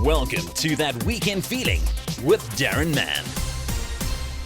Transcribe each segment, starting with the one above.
Welcome to That Weekend Feeling with Daron Mann.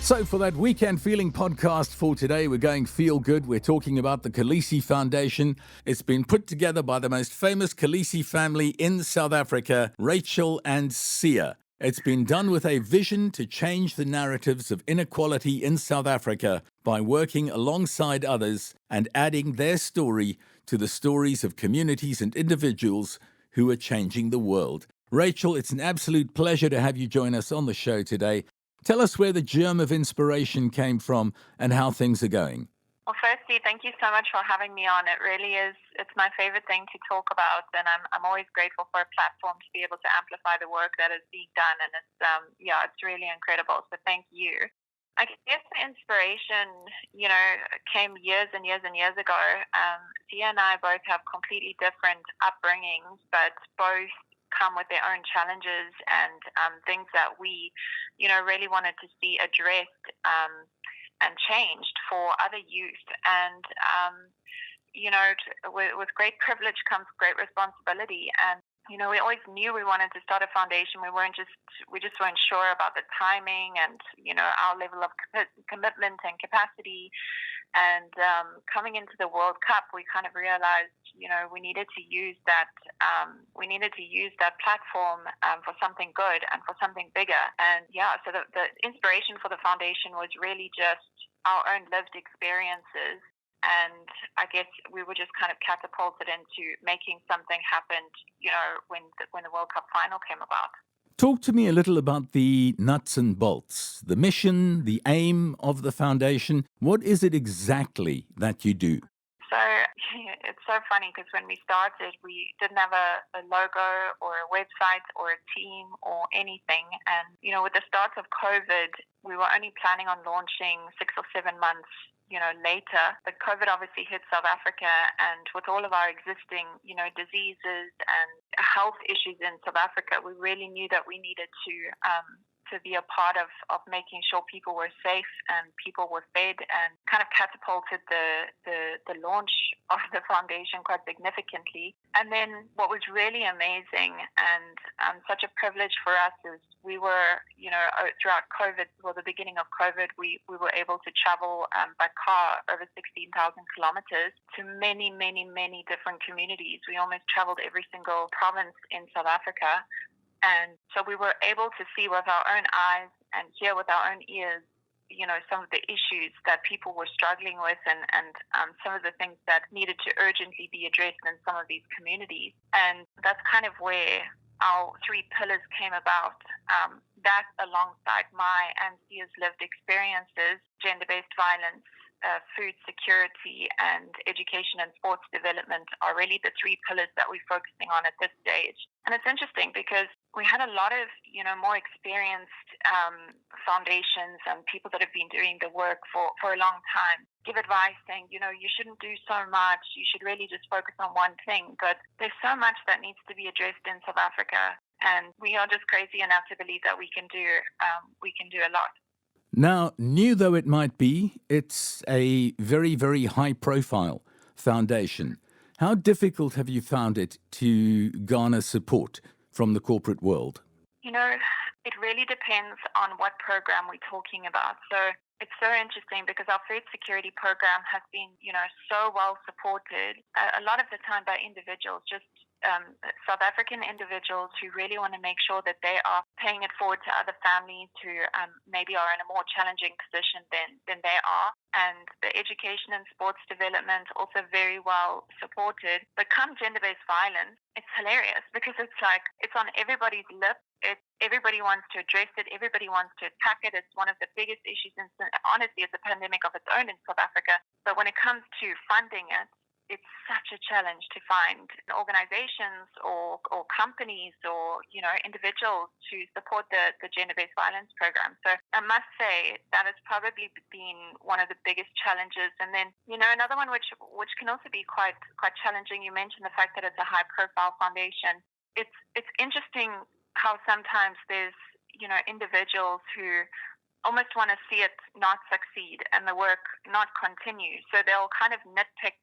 So for that Weekend Feeling podcast for today, we're going feel good. We're talking about the Kolisi Foundation. It's been put together by the most famous Kolisi family in South Africa, Rachel and Siya. It's been done with a vision to change the narratives of inequality in South Africa by working alongside others and adding their story to the stories of communities and individuals who are changing the world. Rachel, it's an absolute pleasure to have you join us on the show today. Tell us where the germ of inspiration came from and how things are going. Well, firstly, thank you so much for having me on. It really is, it's my favorite thing to talk about, and I'm always grateful for a platform to be able to amplify the work that is being done, and it's really incredible, so thank you. I guess the inspiration, came years and years and years ago. Siya and I both have completely different upbringings, but both come with their own challenges and things that we, really wanted to see addressed and changed for other youth. And, with great privilege comes great responsibility. And, we always knew we wanted to start a foundation. We just weren't sure about the timing and, our level of commitment and capacity. And coming into the World Cup, we kind of realized, we needed to use that. We needed to use that platform for something good and for something bigger. And so the inspiration for the foundation was really just our own lived experiences. And I guess we were just kind of catapulted into making something happen, when the World Cup final came about. Talk to me a little about the nuts and bolts, the mission, the aim of the foundation. What is it exactly that you do? So it's so funny because when we started, we didn't have a logo or a website or a team or anything. And, with the start of COVID, we were only planning on launching 6 or 7 months later. But COVID obviously hit South Africa, and with all of our existing, diseases and health issues in South Africa, we really knew that we needed to be a part of making sure people were safe and people were fed, and kind of catapulted the launch of the foundation quite significantly. And then what was really amazing and such a privilege for us is we were, throughout COVID, the beginning of COVID, we were able to travel by car over 16,000 kilometers to many, many, many different communities. We almost traveled every single province in South Africa. And so we were able to see with our own eyes and hear with our own ears, some of the issues that people were struggling with and some of the things that needed to urgently be addressed in some of these communities. And that's kind of where our 3 pillars came about. That alongside my and Siya's lived experiences, gender-based violence, food security, and education and sports development are really the 3 pillars that we're focusing on at this stage. And it's interesting because we had a lot of, more experienced foundations and people that have been doing the work for a long time give advice saying, you shouldn't do so much. You should really just focus on one thing. But there's so much that needs to be addressed in South Africa. And we are just crazy enough to believe that we can do a lot. Now, new though it might be, it's a very, very high-profile foundation. How difficult have you found it to garner support from the corporate world? It really depends on what program we're talking about. So it's so interesting because our food security program has been, so well supported a lot of the time by individuals, just South African individuals who really want to make sure that they are paying it forward to other families who maybe are in a more challenging position than they are. And the education and sports development also very well supported. But come gender-based violence, it's hilarious because it's like it's on everybody's lips. Everybody wants to address it. Everybody wants to attack it. It's one of the biggest issues. Honestly, it's a pandemic of its own in South Africa. But when it comes to funding it, it's such a challenge to find organizations or companies or, individuals to support the gender-based violence program. So I must say that has probably been one of the biggest challenges. And then, another one which can also be quite challenging, you mentioned the fact that it's a high-profile foundation. It's interesting how sometimes there's, individuals who almost want to see it not succeed and the work not continue. So they'll kind of nitpick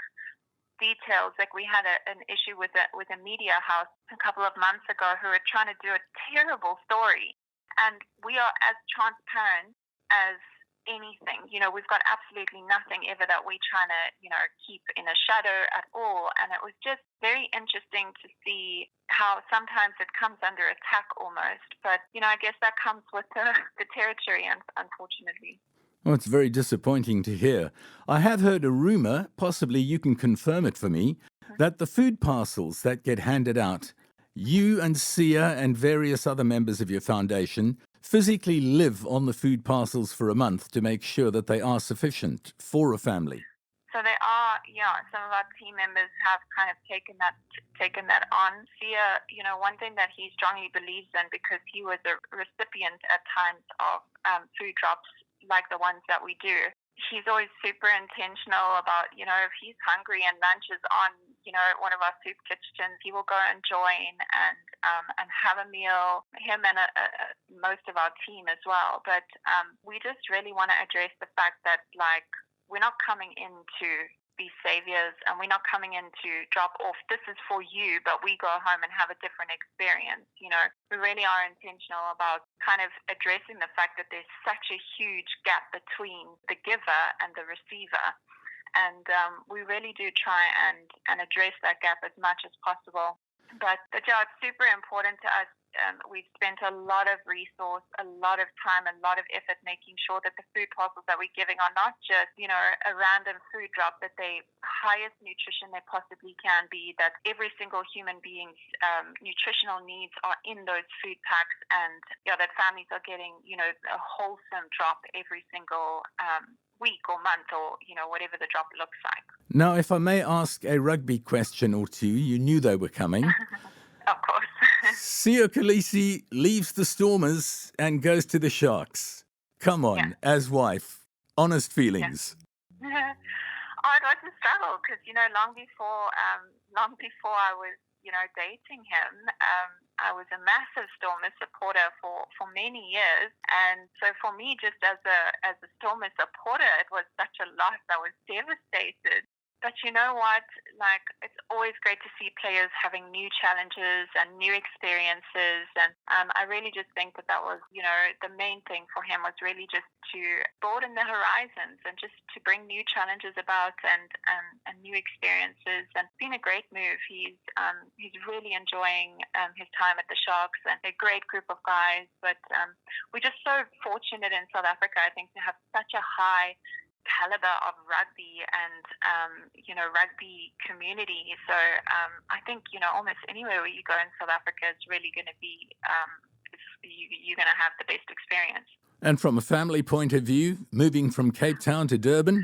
details. Like we had an issue with a media house a couple of months ago who were trying to do a terrible story, and we are as transparent as anything. We've got absolutely nothing ever that we're trying to, keep in a shadow at all. And it was just very interesting to see how sometimes it comes under attack almost. But, I guess that comes with the territory, unfortunately. Well, it's very disappointing to hear. I have heard a rumor, possibly you can confirm it for me, that the food parcels that get handed out, you and Siya and various other members of your foundation physically live on the food parcels for a month to make sure that they are sufficient for a family. So they are, some of our team members have kind of taken that on. Siya, one thing that he strongly believes in, because he was a recipient at times of food drops like the ones that we do, he's always super intentional about, if he's hungry and lunch is on, one of our soup kitchens, he will go and join and have a meal, him and most of our team as well. But we just really want to address the fact that, we're not coming in to be saviors, and we're not coming in to drop off, this is for you, but we go home and have a different experience. We really are intentional about kind of addressing the fact that there's such a huge gap between the giver and the receiver. And we really do try and address that gap as much as possible. But yeah, it's super important to us. We've spent a lot of resource, a lot of time, a lot of effort making sure that the food parcels that we're giving are not just, a random food drop, that they highest nutrition they possibly can be, that every single human being's nutritional needs are in those food packs, and that families are getting, a wholesome drop every single week or month, or, whatever the drop looks like. Now, if I may ask a rugby question or two, you knew they were coming. Of course. Siya Kolisi leaves the Stormers and goes to the Sharks. Come on, as wife, honest feelings. Yeah. Oh, it was a struggle because, long before I was, dating him, I was a massive Stormers supporter for many years. And so for me, just as a Stormers supporter, it was such a loss. I was devastated. But you know what? It's always great to see players having new challenges and new experiences. And I really just think that was, the main thing for him was really just to broaden the horizons and just to bring new challenges about and new experiences. And it's been a great move. He's really enjoying his time at the Sharks, and a great group of guys. But we're just so fortunate in South Africa, I think, to have such a high caliber of rugby and rugby community. So I think almost anywhere where you go in South Africa is really going to be you're going to have the best experience. And from a family point of view, moving from Cape Town to Durban?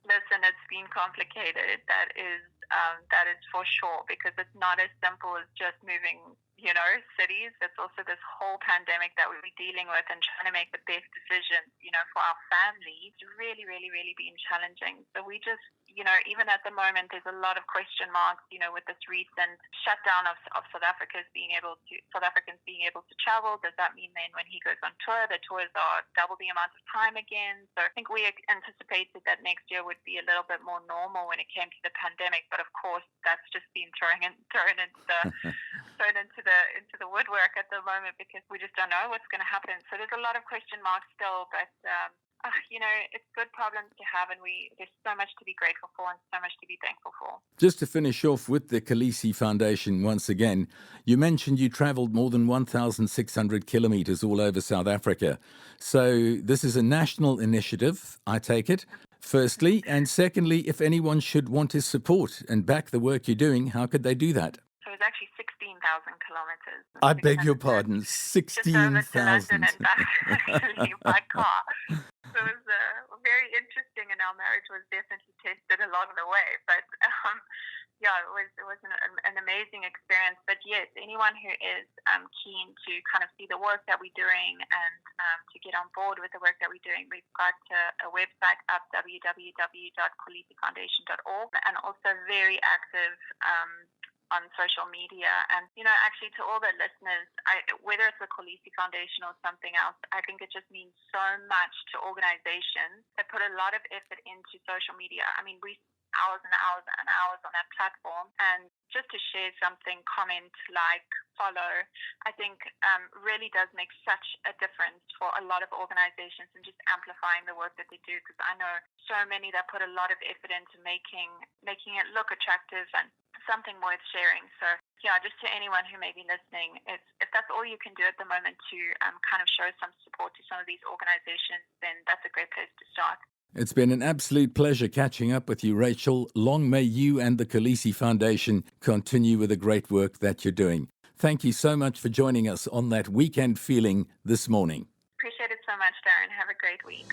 Listen, it's been complicated. That is for sure, because it's not as simple as just moving cities. It's also this whole pandemic that we're dealing with and trying to make the best decisions, for our family. It's really, really, really been challenging. So we just, even at the moment, there's a lot of question marks, with this recent shutdown of South Africans being able to travel. Does that mean then when he goes on tour, the tours are double the amount of time again? So I think we anticipated that next year would be a little bit more normal when it came to the pandemic. But of course, that's just been thrown into the woodwork at the moment, because we just don't know what's going to happen. So there's a lot of question marks still, but it's good problems to have, and there's so much to be grateful for and so much to be thankful for. Just to finish off with the Kolisi Foundation once again, you mentioned you travelled more than 1,600 kilometres all over South Africa. So this is a national initiative, I take it, firstly. And secondly, if anyone should want to support and back the work you're doing, how could they do that? So it's actually 16,000 kilometres. I beg your pardon, 16,000. Just over to London and back, actually, by car. So it was very interesting, and our marriage was definitely tested along the way. But it was an amazing experience. But yes, anyone who is keen to kind of see the work that we're doing and to get on board with the work that we're doing, we've got a website up, www.kolisifoundation.org, and also very active on social media. And actually, to all the listeners, whether it's the Kolisi Foundation or something else, I think it just means so much to organizations that put a lot of effort into social media. I mean, we hours and hours and hours on that platform. And just to share something, comment, like, follow, I think really does make such a difference for a lot of organizations and just amplifying the work that they do, because I know so many that put a lot of effort into making it look attractive and something worth sharing. So yeah, just to anyone who may be listening, if that's all you can do at the moment to kind of show some support to some of these organizations, then that's a great place to start. It's been an absolute pleasure catching up with you, Rachel. Long may you and the Kolisi Foundation continue with the great work that you're doing. Thank you so much for joining us on that Weekend Feeling this morning. Appreciate it so much, Darren. Have a great week.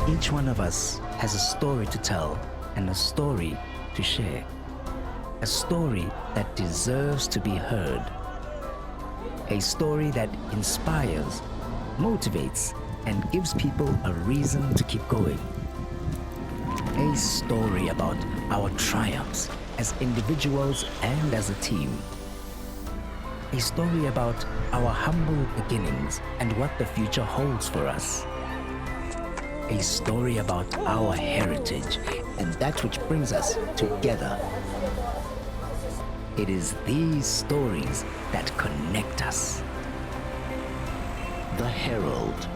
Each one of us has a story to tell and a story to share. A story that deserves to be heard. A story that inspires, motivates, and gives people a reason to keep going. A story about our triumphs as individuals and as a team. A story about our humble beginnings and what the future holds for us. A story about our heritage and that which brings us together. It is these stories that connect us. The Herald.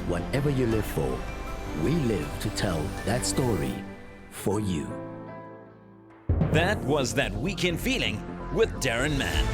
Whatever you live for, we live to tell that story for you. That was That Weekend Feeling with Daron Mann.